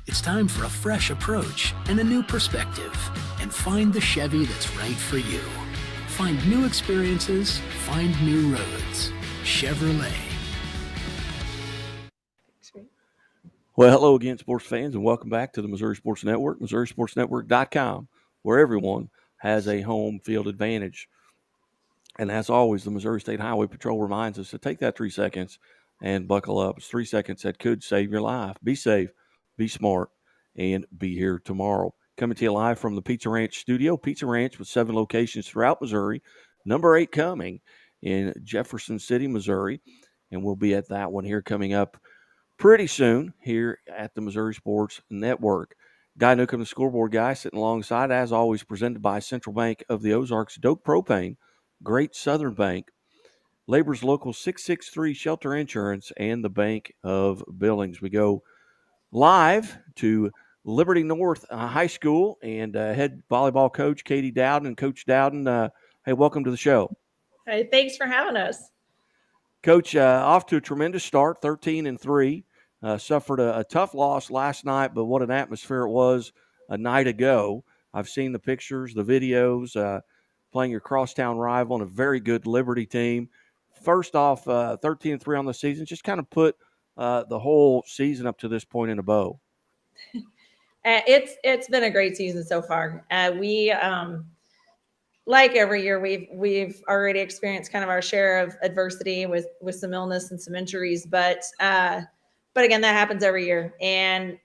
It's time for a fresh approach and a new perspective, and find the Chevy that's right for you. Find new experiences, find new roads. Chevrolet. Well, hello again, sports fans, and welcome back to the Missouri Sports Network, MissouriSportsNetwork.com, where everyone has a home field advantage. And as always, the Missouri State Highway Patrol reminds us to take that 3 seconds and buckle up. It's 3 seconds that could save your life. Be safe, be smart, and be here tomorrow. Coming to you live from the Pizza Ranch studio. Pizza Ranch with 7 locations throughout Missouri. Number 8 coming in Jefferson City, Missouri. And we'll be at that one here coming up pretty soon here at the Missouri Sports Network. Guy Newcomb, the scoreboard guy, sitting alongside, as always, presented by Central Bank of the Ozarks, Doak Propane, Great Southern Bank, Labor's Local 663 Shelter Insurance, and the Bank of Billings. We go live to Liberty North High School and head volleyball coach Katie Dowden. And Coach Dowden, hey, welcome to the show. Hey, thanks for having us. Coach, off to a tremendous start, 13-3. Suffered a tough loss last night, but what an atmosphere it was a night ago. I've seen the pictures, the videos, playing your crosstown rival and a very good Liberty team. First off, 13-3 on the season, just kind of put the whole season up to this point in a bow. It's been a great season so far. We like every year, we've already experienced kind of our share of adversity with some illness and some injuries, but again, that happens every year. And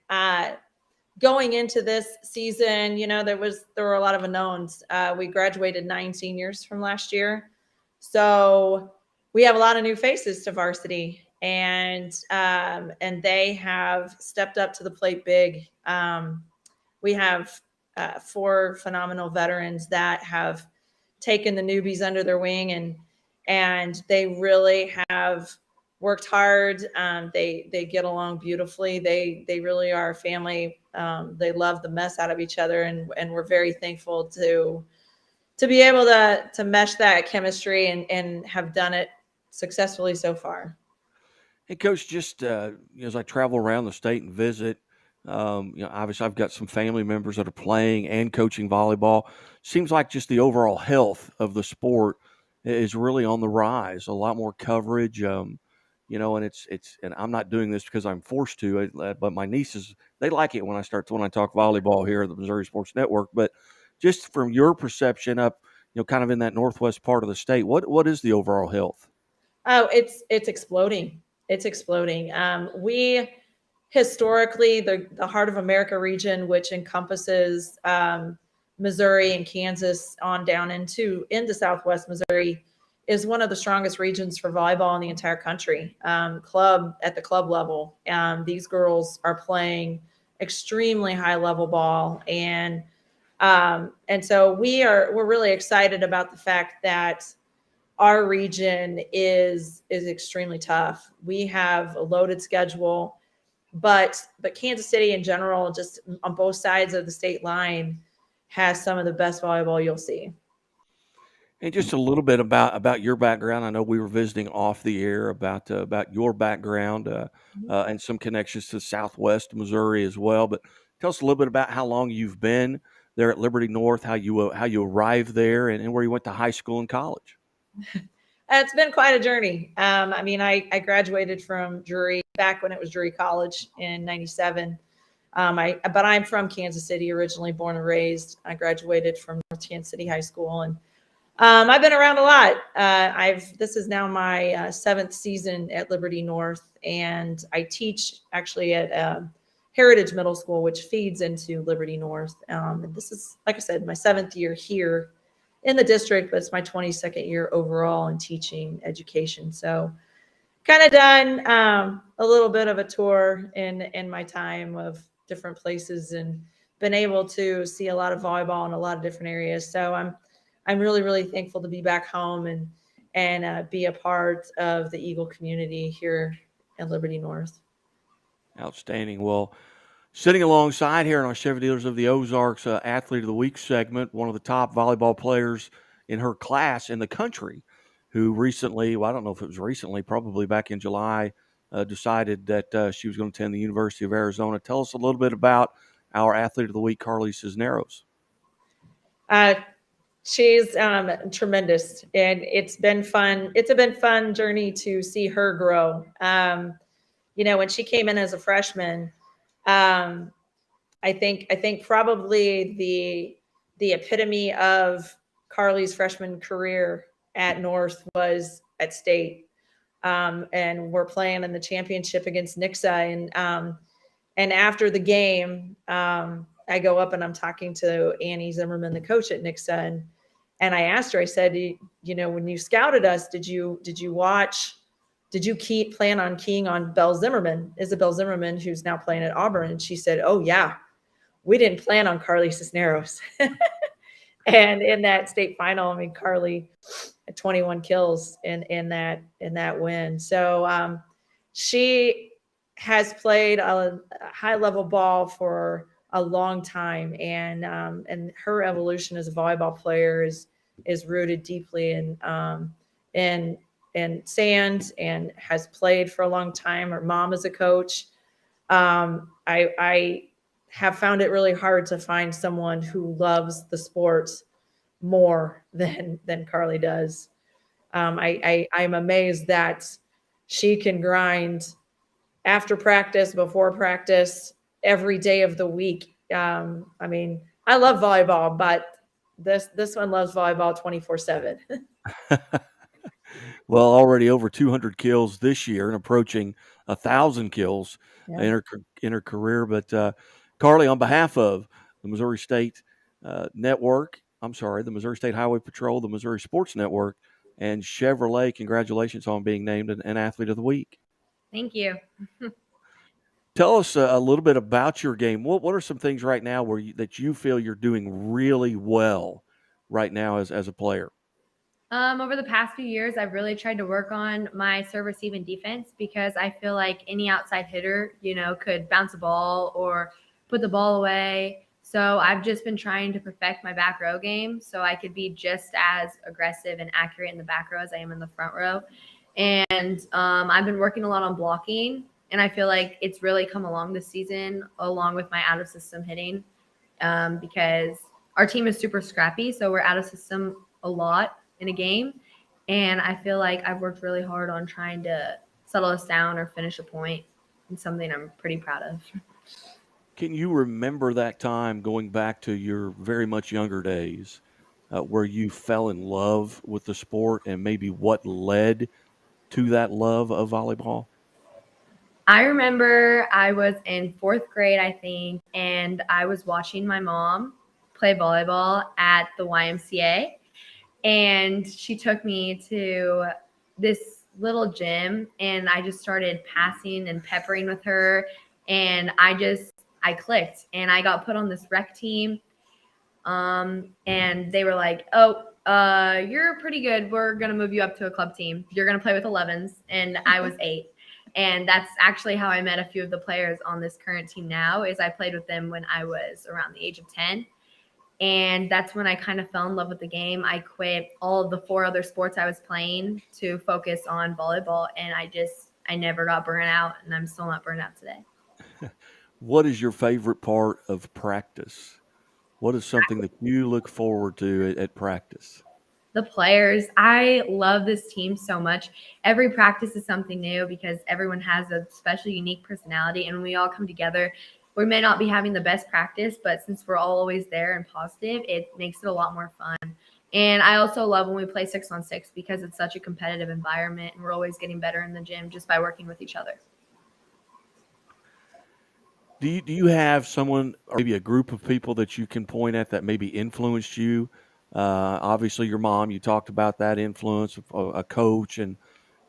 going into this season, there were a lot of unknowns. We graduated 9 seniors from last year, so we have a lot of new faces to varsity, and they have stepped up to the plate big. We have 4 phenomenal veterans that have taken the newbies under their wing, and they really have worked hard. They get along beautifully. They really are a family. They love the mess out of each other, and we're very thankful to be able to mesh that chemistry and have done it successfully so far. Hey, Coach, just as I travel around the state and visit, obviously I've got some family members that are playing and coaching volleyball. Seems like just the overall health of the sport is really on the rise. A lot more coverage, and and I'm not doing this because I'm forced to, but my nieces, they like it when I talk volleyball here at the Missouri Sports Network. But just from your perception up, kind of in that northwest part of the state, what is the overall health? Oh, it's exploding. It's exploding. We historically, the Heart of America region, which encompasses Missouri and Kansas on down into Southwest Missouri, is one of the strongest regions for volleyball in the entire country. At the club level, these girls are playing extremely high level ball, and so we're really excited about the fact that our region is extremely tough. We have a loaded schedule, but Kansas City in general, just on both sides of the state line, has some of the best volleyball you'll see. And just a little bit about your background. I know we were visiting off the air about your background and some connections to Southwest Missouri as well. But tell us a little bit about how long you've been there at Liberty North, how you arrived there, and where you went to high school and college. It's been quite a journey. I graduated from Drury back when it was Drury College in '97. But I'm from Kansas City, originally born and raised. I graduated from North Kansas City High School, and I've been around a lot. This is now my 7th season at Liberty North, and I teach actually at Heritage Middle School, which feeds into Liberty North. And this is, like I said, my 7th year here in the district, but it's my 22nd year overall in teaching education. So kind of done a little bit of a tour in my time of different places and been able to see a lot of volleyball in a lot of different areas. So I'm really, really thankful to be back home and be a part of the Eagle community here at Liberty North. Outstanding. Well, sitting alongside here in our Chevy Dealers of the Ozarks Athlete of the Week segment, one of the top volleyball players in her class in the country, who recently, well, I don't know if it was recently, probably back in July, decided that she was going to attend the University of Arizona. Tell us a little bit about our athlete of the week, Carly Cisneros. She's tremendous, and it's been fun. It's been fun journey to see her grow. When she came in as a freshman, um, I think probably the epitome of Carly's freshman career at North was at State, and we're playing in the championship against Nixa, and after the game, I go up and I'm talking to Annie Zimmerman, the coach at Nixa, and I asked her. I said, when you scouted us, did you plan on keying on Isabel Zimmerman, who's now playing at Auburn? And she said, "Oh yeah, we didn't plan on Carly Cisneros." And in that state final, I mean, Carly had 21 kills in that win. So she has played a high level ball for a long time, and her evolution as a volleyball player is rooted deeply in sand, and has played for a long time. Her mom is a coach. I have found it really hard to find someone who loves the sport more than Carly does. I'm amazed that she can grind after practice, before practice, every day of the week. I mean, I love volleyball, but this one loves volleyball 24/7. Well, already over 200 kills this year and approaching 1,000 kills Yeah. in her career. But Carly, on behalf of the Missouri State Network, the Missouri State Highway Patrol, the Missouri Sports Network, and Chevrolet, congratulations on being named an Athlete of the Week. Thank you. Tell us a little bit about your game. What are some things right now that you feel you're doing really well right now as a player? Over the past few years, I've really tried to work on my serve, receive, and defense, because I feel like any outside hitter, could bounce a ball or put the ball away. So I've just been trying to perfect my back row game so I could be just as aggressive and accurate in the back row as I am in the front row. And I've been working a lot on blocking, and I feel like it's really come along this season, along with my out of system hitting, because our team is super scrappy. So we're out of system a lot in a game. And I feel like I've worked really hard on trying to settle us down or finish a point, and something I'm pretty proud of. Can you remember that time going back to your very much younger days where you fell in love with the sport, and maybe what led to that love of volleyball? I remember I was in 4th grade, I think, and I was watching my mom play volleyball at the YMCA. And she took me to this little gym, and I just started passing and peppering with her. And I clicked, and I got put on this rec team. And they were like, "Oh, you're pretty good. We're going to move you up to a club team. You're going to play with 11s." And I was 8. And that's actually how I met a few of the players on this current team now, is I played with them when I was around the age of 10. And that's when I kind of fell in love with the game. I quit all of the 4 other sports I was playing to focus on volleyball. And I never got burnt out, and I'm still not burnt out today. What is your favorite part of practice? What is something that you look forward to at practice? The players. I love this team so much. Every practice is something new because everyone has a special, unique personality. And when we all come together, we may not be having the best practice, but since we're all always there and positive, it makes it a lot more fun. And I also love when we play 6-on-6 because it's such a competitive environment, and we're always getting better in the gym just by working with each other. Do you have someone, or maybe a group of people, that you can point at that maybe influenced you? Obviously, your mom. You talked about that influence of a coach and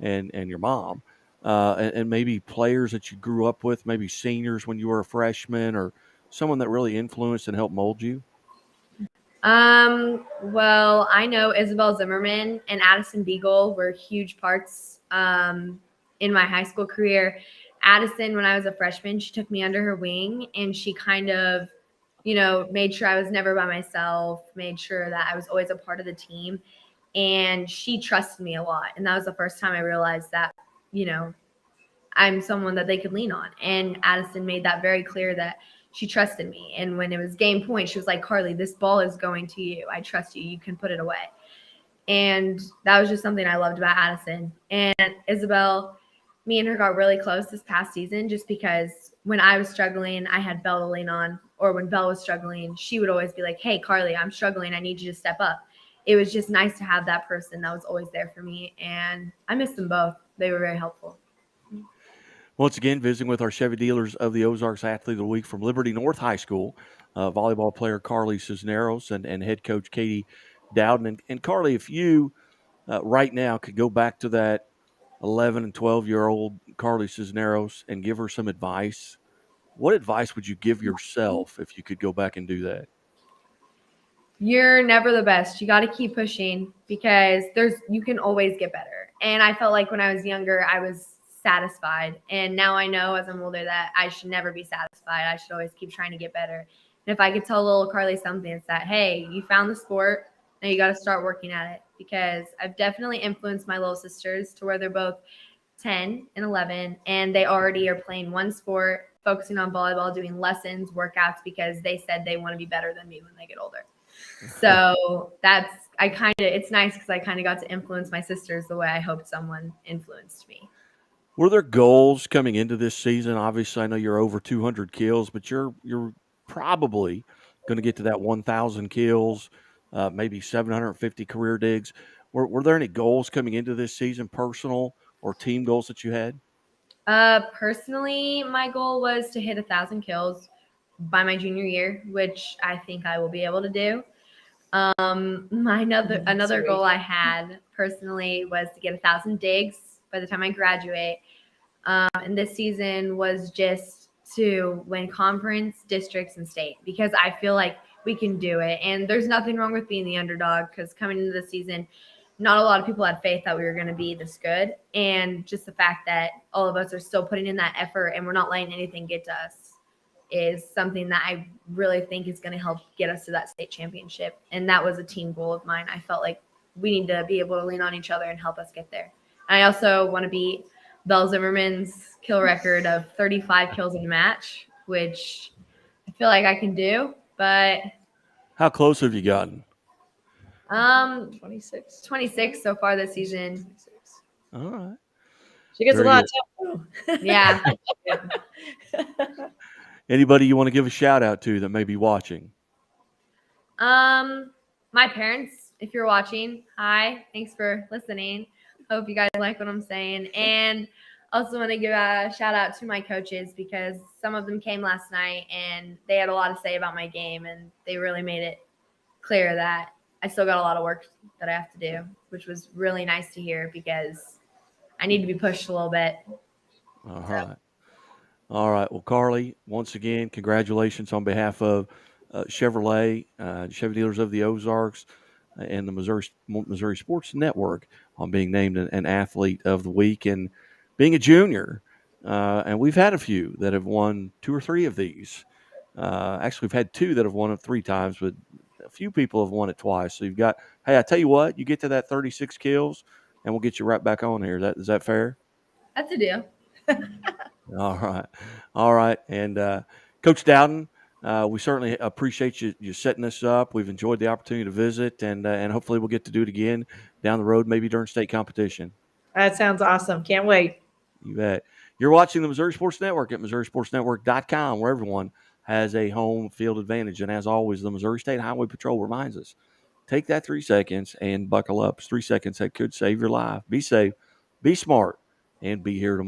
your mom, and maybe players that you grew up with, maybe seniors when you were a freshman, or someone that really influenced and helped mold you. Well, I know Isabel Zimmerman and Addison Beagle were huge parts in my high school career. Addison, when I was a freshman, she took me under her wing, and she kind of, made sure I was never by myself, made sure that I was always a part of the team. And she trusted me a lot. And that was the first time I realized that, I'm someone that they could lean on. And Addison made that very clear that she trusted me. And when it was game point, she was like, Carly, this ball is going to you. I trust you. You can put it away. And that was just something I loved about Addison. And Isabel, me and her got really close this past season just because when I was struggling, I had Belle to lean on. Or when Belle was struggling, she would always be like, hey, Carly, I'm struggling. I need you to step up. It was just nice to have that person that was always there for me. And I miss them both. They were very helpful. Once again, visiting with our Chevy Dealers of the Ozarks Athlete of the Week from Liberty North High School, volleyball player Carly Cisneros and head coach Katie Dowden. And Carly, if you right now could go back to that 11 and 12-year-old Carly Cisneros and give her some advice, what advice would you give yourself if you could go back and do that? You're never the best. You got to keep pushing because you can always get better. And I felt like when I was younger, I was satisfied. And now I know as I'm older that I should never be satisfied. I should always keep trying to get better. And if I could tell little Carly something, it's that, hey, you found the sport. Now you got to start working at it, because I've definitely influenced my little sisters to where they're both 10 and 11, and they already are playing one sport, focusing on volleyball, doing lessons, workouts, because they said they want to be better than me when they get older. So it's nice because I kind of got to influence my sisters the way I hoped someone influenced me. Were there goals coming into this season? Obviously, I know you're over 200 kills, but you're probably going to get to that 1,000 kills, maybe 750 career digs. Were there any goals coming into this season, personal or team goals that you had? Personally, my goal was to hit 1,000 kills by my junior year, which I think I will be able to do. Another goal I had personally was to get 1,000 digs by the time I graduate. And this season was just to win conference, districts, and state, because I feel like we can do it. And there's nothing wrong with being the underdog, because coming into the season, not a lot of people had faith that we were going to be this good. And just the fact that all of us are still putting in that effort and we're not letting anything get to us is something that I really think is going to help get us to that state championship. And that was a team goal of mine. I felt like we need to be able to lean on each other and help us get there. And I also want to beat Belle Zimmerman's kill record of 35 kills in a match, which I feel like I can do. But how close have you gotten? 26 so far this season. 26. All right. She gets Very a lot good. too. Yeah. Anybody you want to give a shout out to that may be watching? My parents, if you're watching, hi, thanks for listening. Hope you guys like what I'm saying. And also want to give a shout out to my coaches, because some of them came last night and they had a lot to say about my game, and they really made it clear that I still got a lot of work that I have to do, which was really nice to hear, because I need to be pushed a little bit. All right. All right. Well, Carly, once again, congratulations on behalf of Chevrolet, Chevy Dealers of the Ozarks, and the Missouri Sports Network on being named an Athlete of the Week and being a junior. And we've had a few that have won 2 or 3 of these. Actually, we've had 2 that have won it 3 times, but a few people have won it twice. So you've got, hey, I tell you what, you get to that 36 kills, and we'll get you right back on here. Is that fair? That's a deal. All right. All right. And Coach Dowden, we certainly appreciate you setting this up. We've enjoyed the opportunity to visit, and hopefully we'll get to do it again down the road, maybe during state competition. That sounds awesome. Can't wait. You bet. You're watching the Missouri Sports Network at MissouriSportsNetwork.com, where everyone has a home field advantage. And as always, the Missouri State Highway Patrol reminds us, take that 3 seconds and buckle up. It's 3 seconds that could save your life. Be safe, be smart, and be here tomorrow.